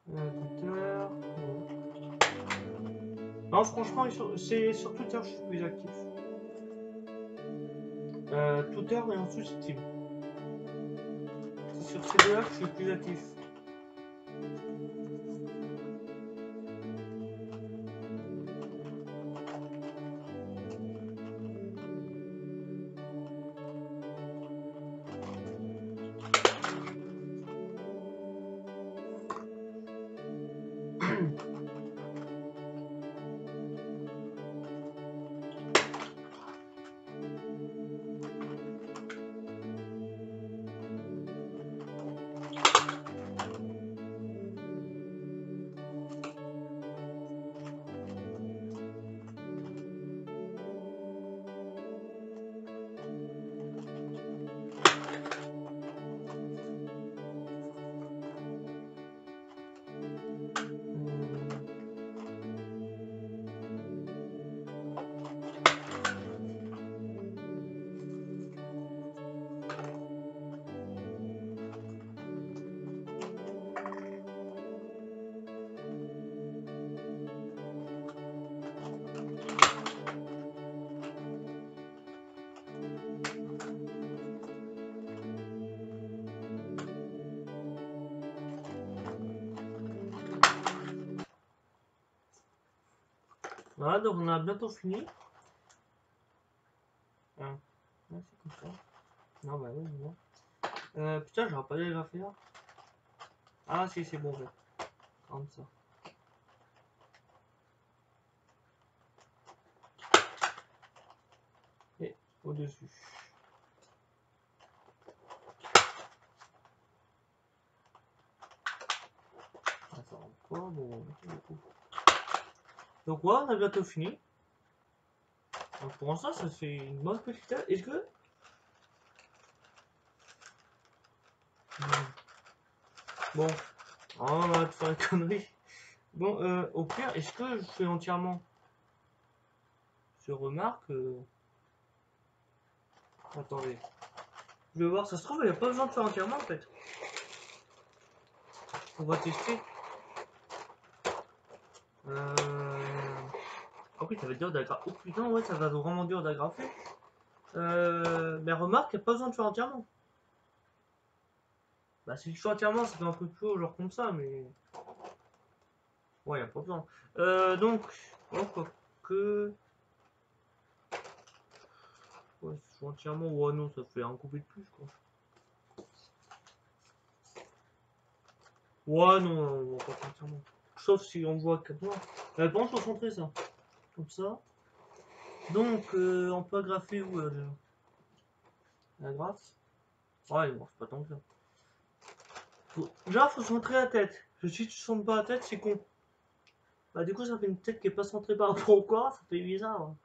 Twitter. Non, franchement, c'est sur Twitter je suis plus actif. Twitter et ensuite Steam. C'est sur ces deux-là que je suis plus actif. Voilà, donc on a bientôt fini. Ah, c'est comme ça. Non, bah oui, non. Putain, j'aurais pas déjà fait là. Ah, si, c'est bon, ouais. Comme ça. Et au-dessus. Attends, quoi? Bon, donc, ouais, on a bientôt fini. Donc, pour l'instant, ça fait une bonne petite heure. Est-ce que. Bon, on va te faire une connerie. Bon, au pire, est-ce que je fais entièrement? Je remarque. Attendez. Je vais voir, ça se trouve, il n'y a pas besoin de faire entièrement en fait. On va tester. En plus, ça va être dur d'agrafer. Oh putain, ouais, ça va être vraiment dur d'agrafer. Mais remarque, il n'y a pas besoin de faire entièrement. Bah, si je fais entièrement, ça fait un peu plus haut, genre comme ça, mais. Ouais, il n'y a pas besoin. Donc, que. Ouais, si je fais entièrement, ouais, non, ça fait un coupé de plus, quoi. Ouais, non, on va pas faire entièrement. Sauf si on voit comme ça. Par contre, faut centrer ça. Comme ça. Donc, on peut agrafer où déjà? La grafe? Ouais, bon, c'est pas tant que ça. Genre, faut centrer la tête. Si tu centres pas la tête, c'est con. Bah, du coup, ça fait une tête qui est pas centrée par rapport au corps, ça fait bizarre. Hein.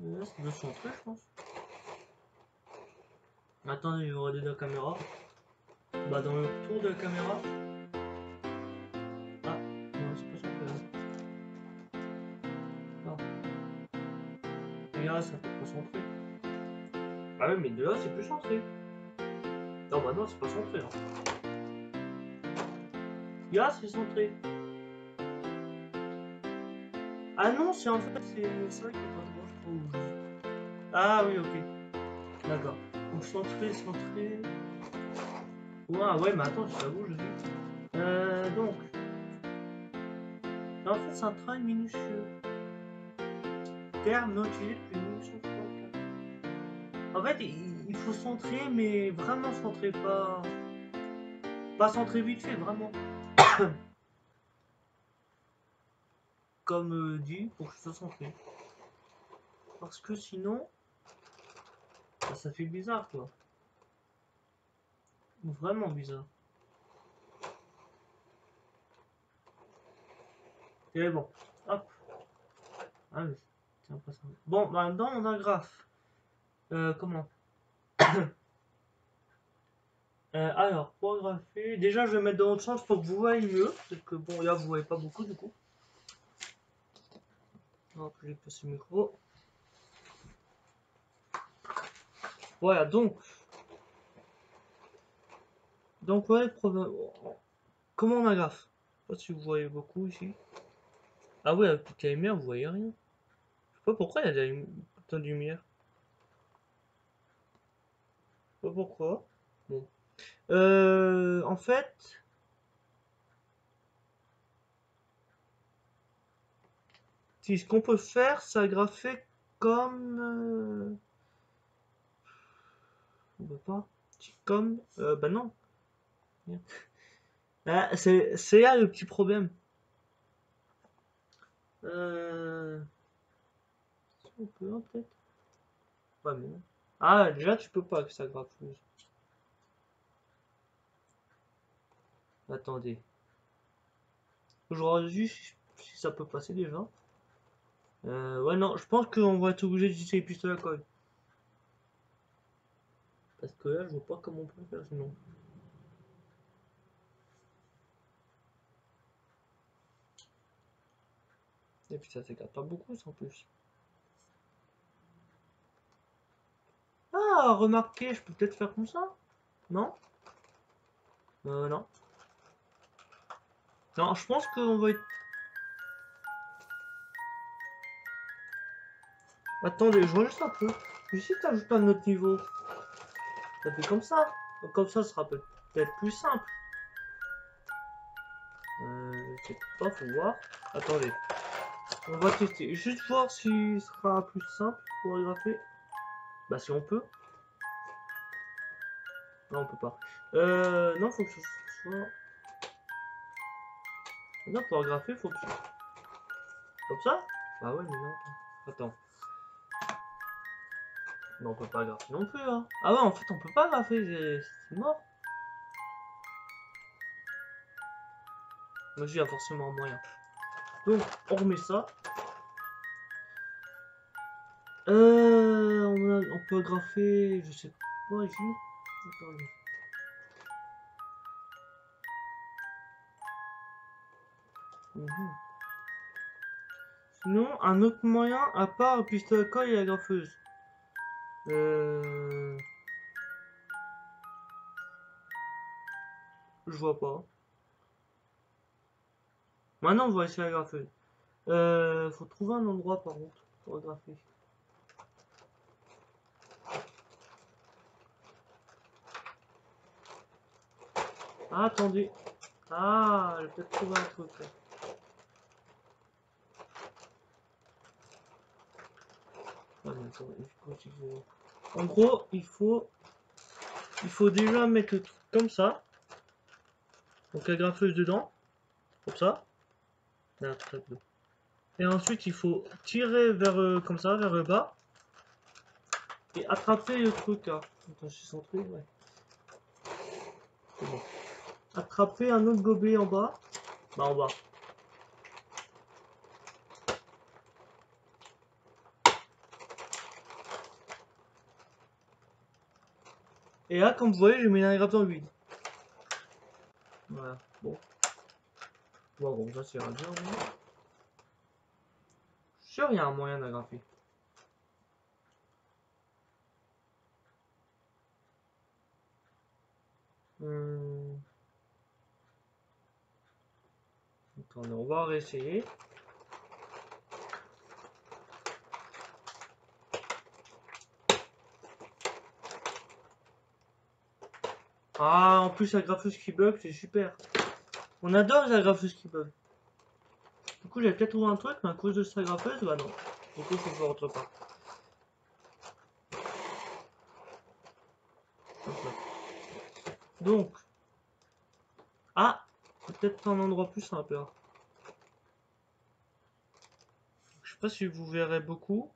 Là, ça doit centrer, je pense. Attendez, je vais regarder la caméra. Bah, dans le tour de la caméra. Ah, non, c'est pas centré là. Non. Et là, ça fait pas centré. Ah, ouais, mais de là, c'est plus centré. Non, bah, non, c'est pas centré là. Là, c'est centré. Ah non, c'est en fait, c'est vrai qu'il n'y a pas de gauche trop rouge. Ah oui, ok. D'accord. Donc centré, centré. Ouais, ouais, mais attends, je t'avoue, je suis. Donc. En fait, c'est un travail minutieux. Terme non utilisé depuis 1964. En fait, il faut centrer, mais vraiment centrer, pas centrer vite fait, vraiment. Comme dit, pour que ça centré. Parce que sinon, bah, ça fait bizarre, quoi. Vraiment bizarre. Et bon, hop. Ah oui, c'est impressionnant. Bon, maintenant on agrafe. Comment alors, pour agrafer, déjà je vais mettre dans l'autre sens pour que vous voyez mieux. Parce que bon, là vous voyez pas beaucoup du coup. Hop, j'ai passé le micro. Voilà, donc Donc ouais, comment on agrafe? Je sais pas si vous voyez beaucoup ici. Ah ouais, avec toute la lumière, vous voyez rien. Je sais pas pourquoi il y a autant de lumière. Je sais pas pourquoi. Bon. En fait, si ce qu'on peut faire, c'est agrafer comme... on peut pas. Comme... bah non. Ah, c'est là le petit problème. Si on peut, hein, peut-être. Ouais, mais non. Ah, déjà, tu peux pas avec ça graffeuse. Attendez. Je regarde juste si ça peut passer déjà. Ouais, non, je pense qu'on va être obligé d'utiliser les pistolets à colle. Parce que là, je vois pas comment on peut faire sinon. Et puis ça s'écarte pas beaucoup, ça en plus. Ah, remarquez, je peux peut-être faire comme ça? Non? Non. Non, je pense qu'on va être... Attendez, je vois juste un peu. Je vais essayer d'ajouter un autre niveau. Ça fait comme ça. Donc, comme ça sera peut-être plus simple. Je sais pas, faut voir. Attendez. On va tester. Juste voir si ce sera plus simple pour graffer. Bah si on peut. Non, on peut pas. Non, faut que ce soit... Non, pour graffer, faut que ce... Comme ça? Bah ouais, mais non. Attends. Non, on peut pas graffer non plus, hein. Ah ouais, en fait, on peut pas graffer, c'est mort. Moi, il y a forcément un moyen. Donc, on remet ça. On peut graffer, je sais pas ici. Attendez. Mhm. Sinon, un autre moyen à part le pistolet à colle et la graffeuse. Je vois pas. Maintenant, on va essayer la graffeuse. Faut trouver un endroit par contre pour graffer. Ah, attendez. Ah, j'ai peut-être trouvé un truc là. Ah, mais attends, en gros, il faut déjà mettre le truc comme ça. Donc la graffeuse dedans, comme ça. Là, très peu. Et ensuite, il faut tirer vers comme ça, vers le bas. Et attraper le truc là. Attends, je suis centré, ouais. C'est bon. Attraper un autre gobelet en bas. Bah, en bas. Et là, comme vous voyez, j'ai mis un gratteur vide. Voilà, bon. Bon, ça c'est bien. Je suis sûr qu'il y a un moyen d'agrafer. Attendez, on va réessayer. Ah, en plus, la graffeuse qui bug, c'est super. On adore la graffeuse qui bug. Du coup, j'ai peut-être trouvé un truc, mais à cause de sa graffeuse, bah non. Du coup, il faut faire autre part. Donc, ah, peut-être un endroit plus simple là. Je sais pas si vous verrez beaucoup.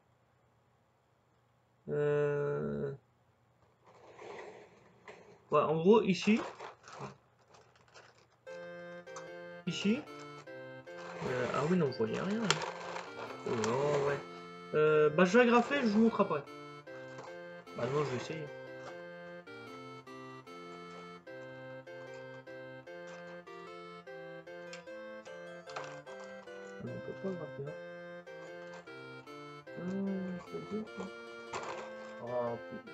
Ouais, en gros, ici. Ici. Ah oui, non, vous voyez rien. Oh, ouais. Bah, je vais agrafer, je vous montre après. Bah, non, je vais essayer. Ah, non, on peut pas agrafer là. C'est dur, ça. Oh, putain.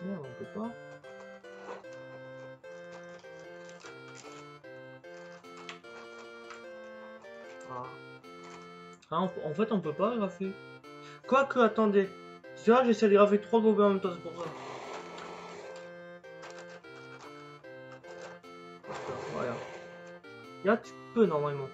Non, on peut pas. Ah. Ah, en fait, on peut pas graffer. Quoique, attendez. Tu vois, j'essaie de graffer 3 gobelins en même temps, c'est pour ça. Voilà. Là, tu peux normalement.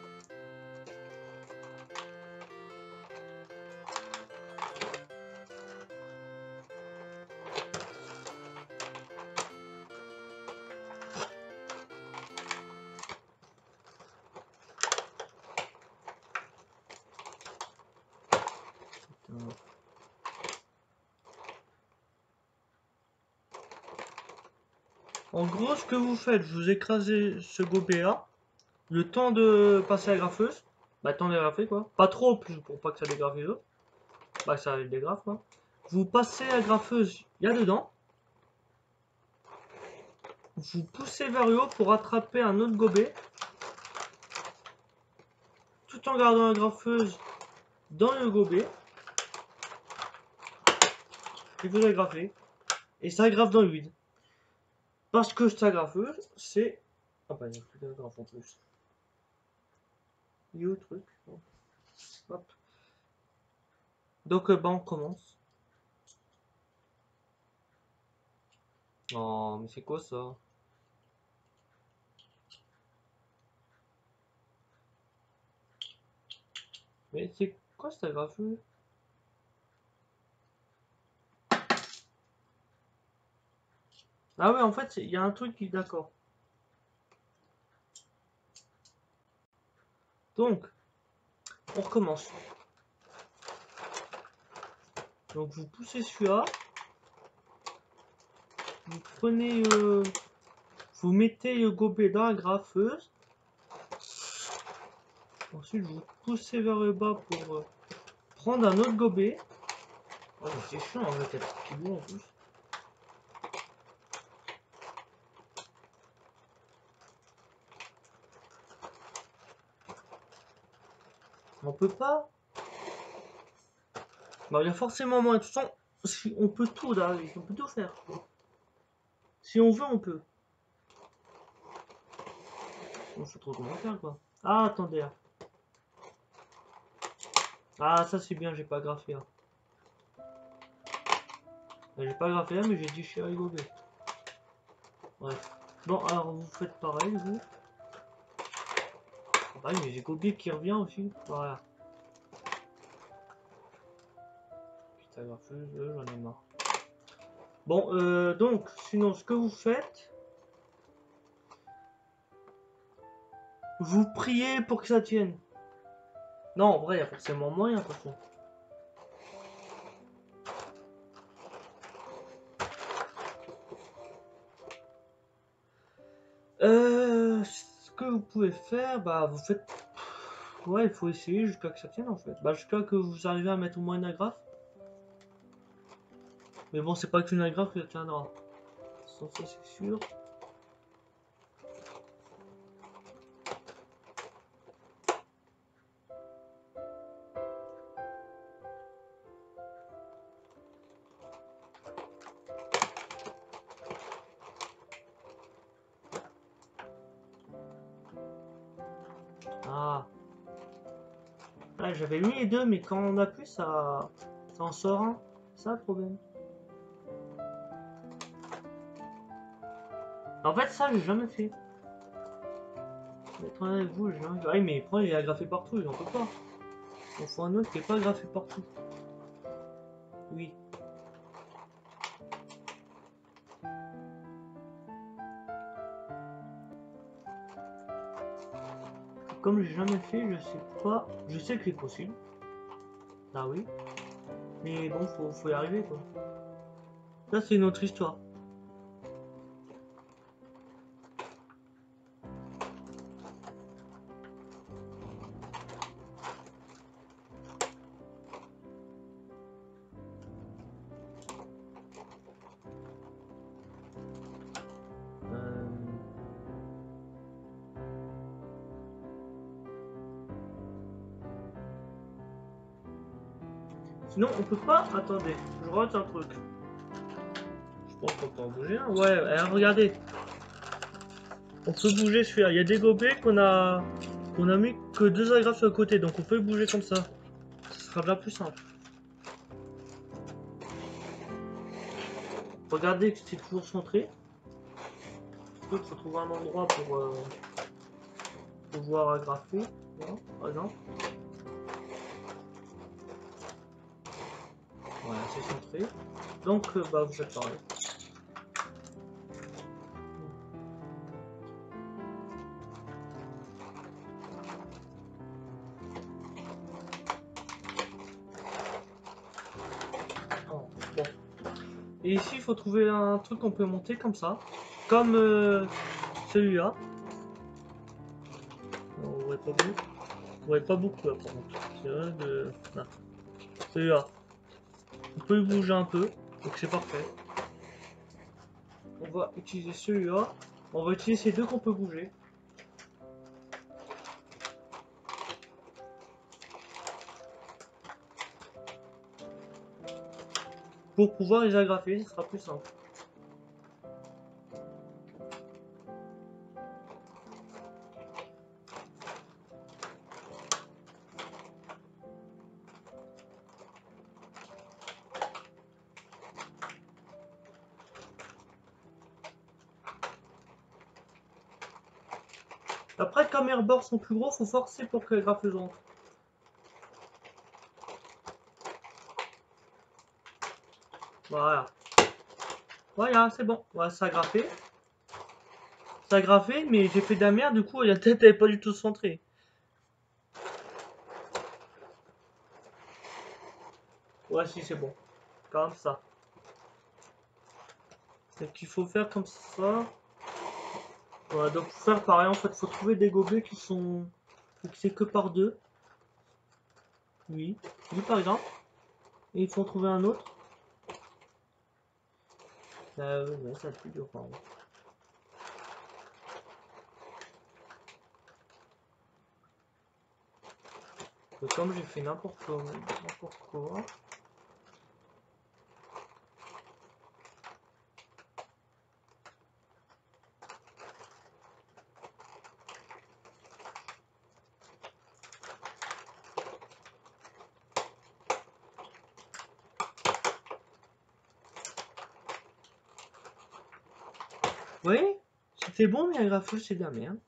En gros, ce que vous faites, vous écrasez ce gobelet là, le temps de passer à la graffeuse, bah, le temps de graffer quoi, pas trop plus pour pas que ça dégrafe les autres, bah, ça dégrafe quoi. Vous passez à la graffeuse, il y a dedans, vous poussez vers le haut pour attraper un autre gobelet, tout en gardant la graffeuse dans le gobelet, et vous agrafez, et ça graffe dans le vide. Parce que sa graffeuse, c'est... Ah bah, il n'y a plus de graphe en plus. Il est où le truc? Hop. Donc, bah, on commence. Oh, mais c'est quoi ça? Mais c'est quoi cette graffeuse? Ah ouais, en fait, il y a un truc qui... D'accord. Donc, on recommence. Donc, vous poussez celui-là. Vous prenez... vous mettez le gobelet dans la graffeuse. Ensuite, vous poussez vers le bas pour prendre un autre gobelet. Oh, c'est chiant, en fait, il y a tout qui bout en plus. On peut pas. Bah, il y a forcément moins. De toute façon, si on peut tout là, on peut tout faire. Si on veut, on peut. On sait trop comment faire quoi. Ah, attendez là. Ah, ça c'est bien, j'ai pas graffé là. J'ai pas graffé là, mais j'ai déchiré le gobelet. Bref. Bon, alors vous faites pareil, vous. Ah, mais j'ai gobelet qui revient aussi. Voilà. Putain, graffeuse, j'en ai marre. Bon, donc, sinon, ce que vous faites, vous priez pour que ça tienne. Non, en vrai, il y a forcément moyen, de toute façon. Ce que vous pouvez faire, bah, vous faites... Ouais, il faut essayer jusqu'à que ça tienne, en fait. Bah, jusqu'à que vous arrivez à mettre au moins une agrafe. Mais bon, c'est pas qu'une agrafe que ça tiendra. Ça, c'est sûr. Ah. Ouais, j'avais mis les deux, mais quand on appuie, ça en sort un. C'est ça le problème. En fait, ça, j'ai jamais fait. Être honnête avec vous, j'ai jamais fait. Ah, mais prends, il est agrafé partout, il en peut pas. Il faut un autre qui est pas agrafé partout. Oui. Comme j'ai jamais fait, je sais pas. Je sais que c'est possible. Ah oui. Mais bon, faut y arriver quoi. Ça, c'est une autre histoire. Non, on peut pas. Attendez, je rate un truc. Je pense qu'on peut en bouger un. Ouais, regardez. On peut bouger celui-là. Il y a des gobelets qu'on a mis que 2 agrafes sur le côté, donc on peut bouger comme ça. Ce sera bien plus simple. Regardez que c'est toujours centré. Il faut trouver un endroit pour pouvoir agrafer. Voilà, par exemple. Voilà, c'est centré. Donc, bah, vous faites pareil. Oh, bon. Et ici, il faut trouver un truc qu'on peut monter comme ça. Comme celui-là. On voit pas beaucoup. On voit pas beaucoup là, par contre. C'est vrai de... Là. Celui-là. On peut bouger un peu. Donc c'est parfait. On va utiliser celui-là. On va utiliser ces deux qu'on peut bouger. Pour pouvoir les agrafer, ce sera plus simple. Après, comme les bords sont plus gros, faut forcer pour que les graphes rentrent. Voilà. Voilà, c'est bon. Voilà, ça a graffé. Ça a graffé, mais j'ai fait de la merde, du coup, la tête n'est pas du tout centrée. Ouais, si, c'est bon. Comme ça. Donc, il faut faire comme ça. Voilà, donc pour faire pareil, en fait, il faut trouver des gobelets qui sont fixés que par deux. Oui, lui par exemple. Et il faut en trouver un autre. Ouais, ça va être plus dur, par contre. Comme j'ai fait n'importe quoi. Oui, c'était bon, mais la graffeuse, c'est de la merde.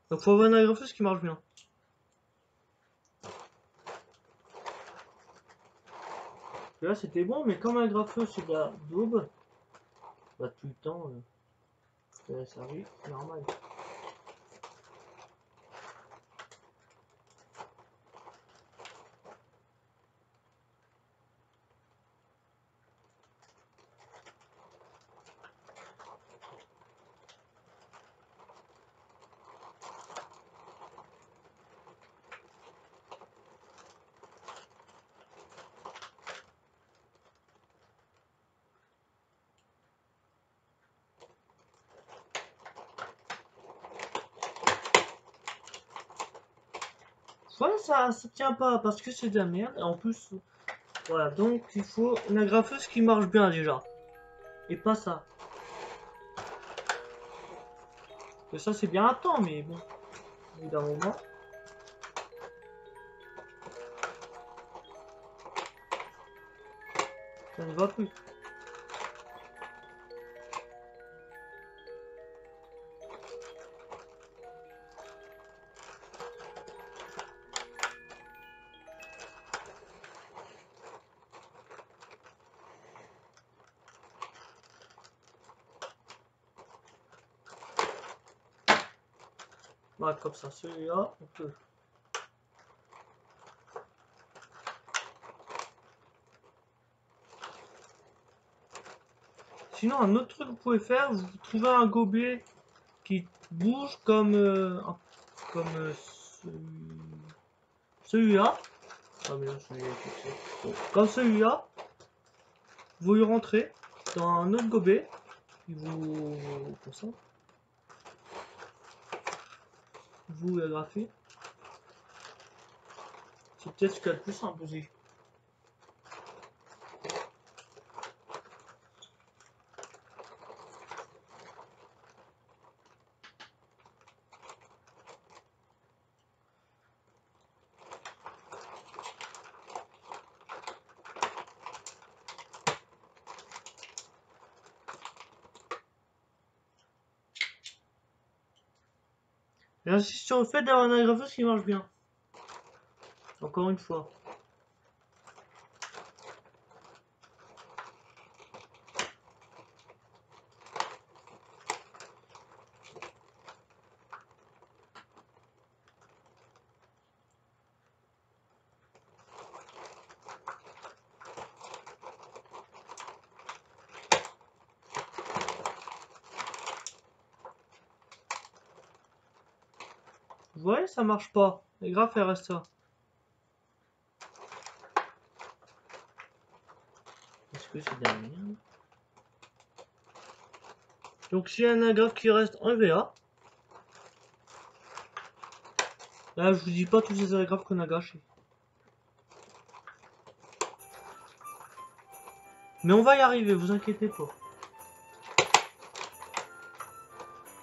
Donc faut avoir une agrafeuse qui marche bien. Là c'était bon, mais comme un graffeuse c'est de la daube, bah tout le temps ça arrive, c'est normal. Ouais, ça tient pas parce que c'est de la merde. Et en plus, voilà, donc il faut une agrafeuse qui marche bien déjà. Et pas ça. Et ça c'est bien un temps, mais bon, au bout d'un moment. Ça ne va plus. Voilà, comme ça, celui-là, on peut. Sinon, un autre truc que vous pouvez faire, vous trouvez un gobelet qui bouge comme, celui-là. Ah, mais là, celui-là est fixé. Bon, comme celui-là, vous y rentrez dans un autre gobelet, et vous, comme ça, vous agrafez. C'est peut-être ce qu'il y a de plus simple aussi. J'insiste sur le fait d'avoir un agrafeuse qui marche bien. Encore une fois. Vous voyez, ça marche pas. Les graphes, elles restent ça. Est-ce que c'est derrière? Donc, s'il y a un agrafe qui reste en VA, là, je vous dis pas tous ces agrafes qu'on a gâchés. Mais on va y arriver, vous inquiétez pas.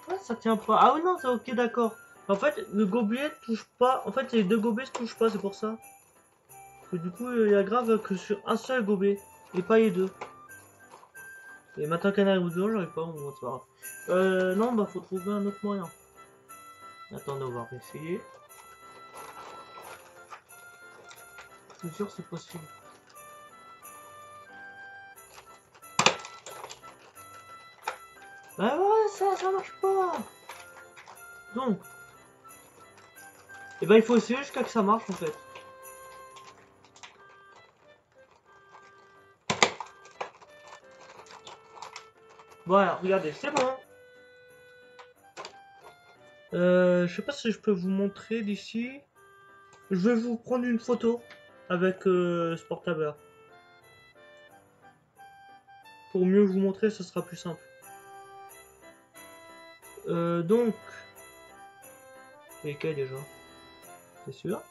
Ouais, ça tient pas. Ah oui, non, c'est ok, d'accord. En fait, le gobelet touche pas. En fait, les deux gobelets se touchent pas, c'est pour ça. Que du coup, il y a grave que sur un seul gobelet et pas les deux. Et maintenant qu'il y en a ou deux, j'arrive pas, bon, c'est pas grave. Non, bah faut trouver un autre moyen. Attendez, on va essayer. Je suis sûr que c'est possible. Bah ouais, ça marche pas. Donc, et ben il faut essayer jusqu'à que ça marche en fait. Voilà, regardez, c'est bon. Je sais pas si je peux vous montrer d'ici. Je vais vous prendre une photo avec ce portable. Pour mieux vous montrer, ce sera plus simple. Donc, c'est lesquels déjà? C'est sûr.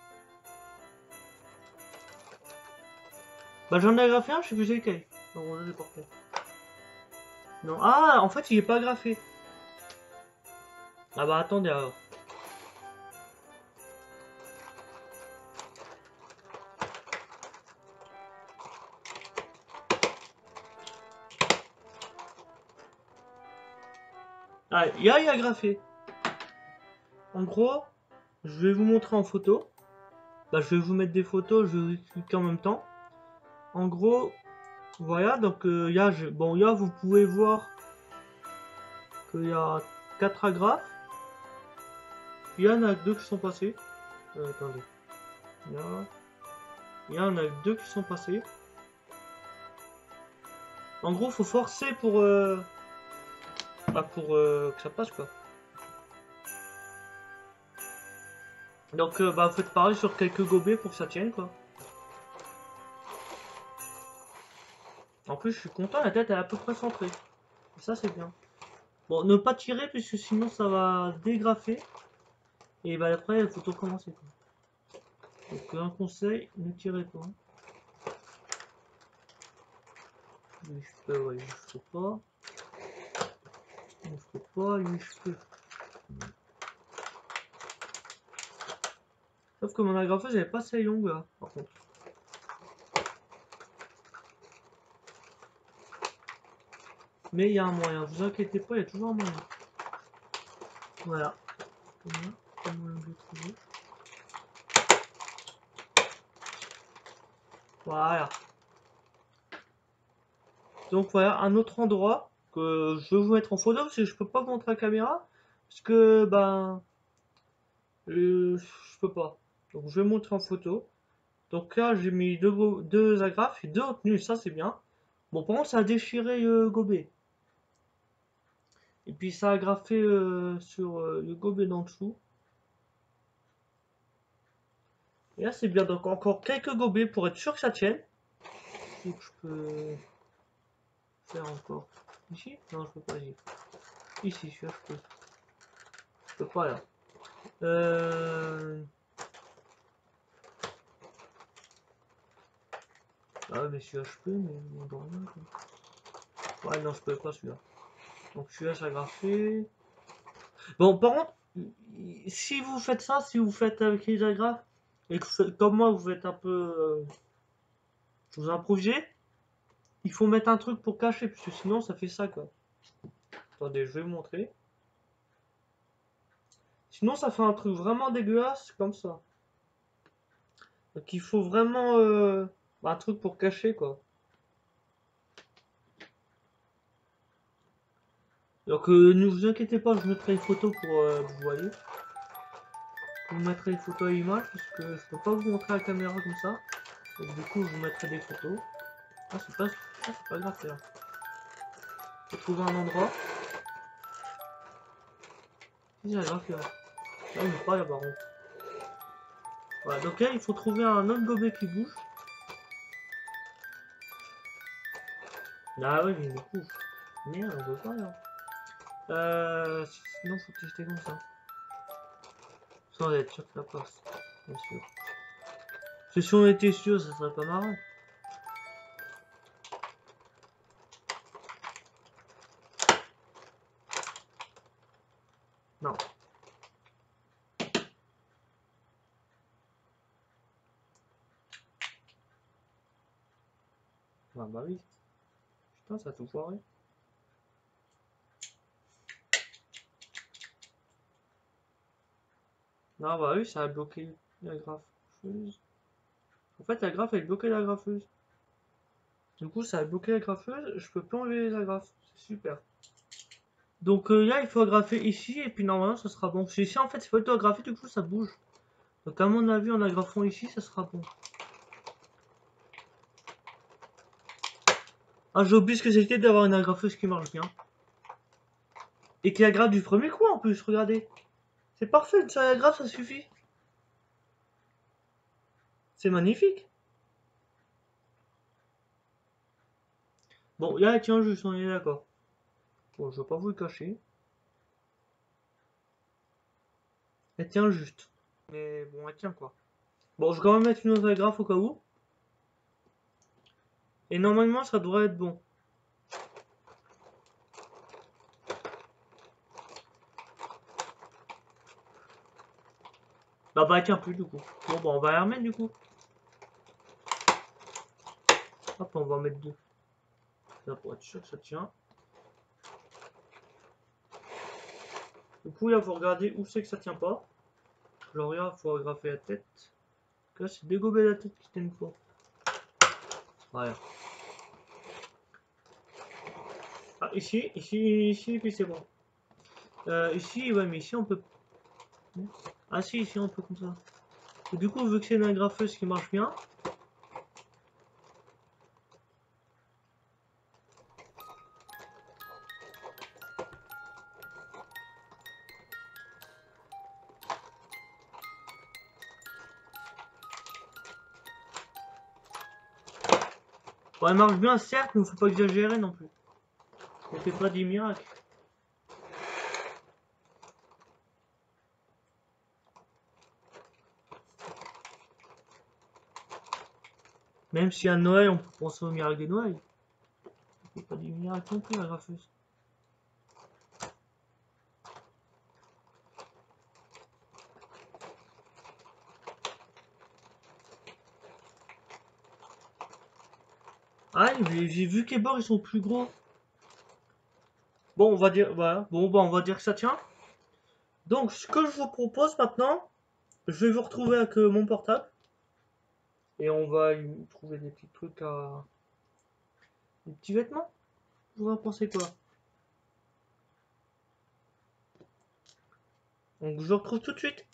Bah j'en ai agrafé un, je sais plus c'est lequel. Donc on a des portables. Non, ah, en fait il est pas agrafé. Ah bah attendez alors. Ah, il y a agrafé. En gros, je vais vous montrer en photo. Bah je vais vous mettre des photos, je vais vous expliquer en même temps. En gros, voilà, donc il y a, bon, là vous pouvez voir qu'il y a 4 agrafes. Il y en a 2 qui sont passés. Attendez. Il y en a 2 qui sont passés. En gros, faut forcer pour, que ça passe quoi. Donc bah faites pareil sur quelques gobelets pour que ça tienne quoi. En plus je suis content, la tête est à peu près centrée. Ça c'est bien. Bon, ne pas tirer puisque sinon ça va dégrafer. Et bah après il faut tout recommencer quoi. Donc un conseil, ne tirez pas. Les cheveux, ouais, je peux pas. Je peux pas, les cheveux. Sauf que mon agrafeuse elle est pas assez longue là, par contre. Mais il y a un moyen, vous inquiétez pas, il y a toujours un moyen. Voilà. Voilà. Donc voilà, un autre endroit que je vais vous mettre en photo parce que je peux pas vous montrer la caméra. Parce que ben je peux pas. Donc je vais montrer en photo. Donc là j'ai mis deux agrafes et deux retenues, ça c'est bien. Bon par contre ça a déchiré le gobelet. Et puis ça a agrafé sur le gobelet d'en dessous. Et là c'est bien, donc encore quelques gobelets pour être sûr que ça tienne. Donc je peux faire encore. Ici? Non je peux pas ici. Ici je peux. Je peux pas là. Ah mais celui-là je peux, mais on doit rien quoi. Ouais non je peux pas celui-là. Donc celui-là ça agrafé. Bon par contre, si vous faites ça, si vous faites avec les agrafes, et que comme moi vous faites un peu vous improvisez, il faut mettre un truc pour cacher, parce que sinon ça fait ça quoi. Attendez, je vais vous montrer. Sinon ça fait un truc vraiment dégueulasse comme ça. Donc il faut vraiment un truc pour cacher quoi. Donc ne vous inquiétez pas, je mettrai une photo pour que vous voyez. Je vous mettrai une photo à l'image parce que je peux pas vous montrer à la caméra comme ça. Donc du coup je vous mettrai des photos. Ah c'est pas grave là. Faut trouver un endroit. Si c'est grave là. Là il n'est pas là par contre. Voilà, donc là il faut trouver un autre gobelet qui bouge. Ah oui mais du coup. Merde on peut pas là. Sinon faut tester comme ça. Sans être sûr que ça passe. Bien sûr. Parce que si on était sûr ça serait pas marrant. Non. Ah bah oui. Putain ça a tout foiré. Non bah oui ça a bloqué la graffeuse. En fait la graffe elle bloquait la graffeuse. Du coup ça a bloqué la graffeuse, je peux plus enlever les agrafes. C'est super. Donc là il faut agrafer ici et puis normalement ça sera bon. Parce que ici en fait c'est pas du tout agrafé, du coup ça bouge. Donc à mon avis en agrafant ici ça sera bon. Ah j'ai oublié ce que c'était d'avoir une agrafeuse qui marche bien. Et qui agrafe du premier coup en plus, regardez. C'est parfait, ça agrafe, ça suffit. C'est magnifique. Bon, là elle tient juste, on est d'accord. Bon, je vais pas vous le cacher. Elle tient juste. Mais bon, elle tient quoi. Bon, je vais quand même mettre une autre agrafe au cas où. Et normalement, ça devrait être bon. Bah, elle tient plus du coup. Bon, bah, on va la remettre du coup. Hop, on va en mettre deux. Là, pour être sûr que ça tient. Du coup, là, il faut regarder où c'est que ça tient pas. Genre, là, il faut agrafer la tête. Là, c'est dégober la tête qui tienne pas. Voilà. Ah, ici, puis c'est bon. Ici, ouais, mais ici, on peut. Ah, si, ici, on peut comme ça. Et du coup, vu que c'est une agrafeuse qui marche bien. Bon, elle marche bien, certes, mais faut pas exagérer non plus. On fait pas des miracles. Même si à Noël, on peut penser au miracle des Noël. On fait pas des miracles non plus, la graffeuse. Ah, j'ai vu que les bords ils sont plus gros. Bon, on va dire, voilà. Bon, bah, on va dire que ça tient. Donc, ce que je vous propose maintenant, je vais vous retrouver avec mon portable. Et on va y trouver des petits trucs à. Des petits vêtements. Vous en pensez quoi? Donc, je vous retrouve tout de suite.